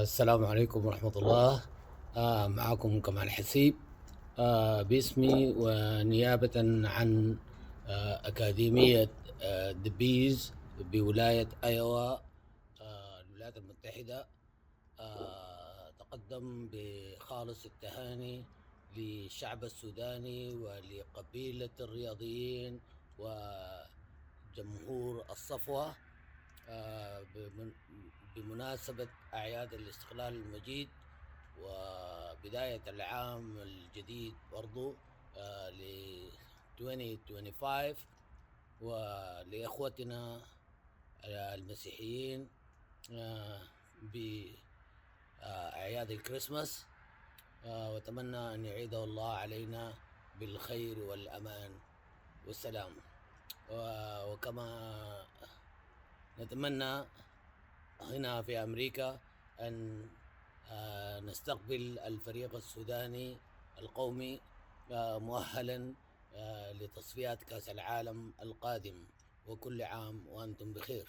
السلام عليكم ورحمة الله. معكم كمال حسيب، باسمي ونيابة عن أكاديمية دبيز بولاية أيوا، الولايات المتحدة. تقدم بخالص التهاني للشعب السوداني ولقبيلة الرياضيين وجمهور الصفوة بمناسبة أعياد الاستقلال المجيد وبداية العام الجديد برضو ل 2025، ولإخوتنا المسيحيين بأعياد الكريسماس. وأتمنى أن يعيده الله علينا بالخير والأمان والسلام. وكما نتمنى هنا في أمريكا أن نستقبل الفريق السوداني القومي مؤهلا لتصفيات كأس العالم القادم، وكل عام وأنتم بخير.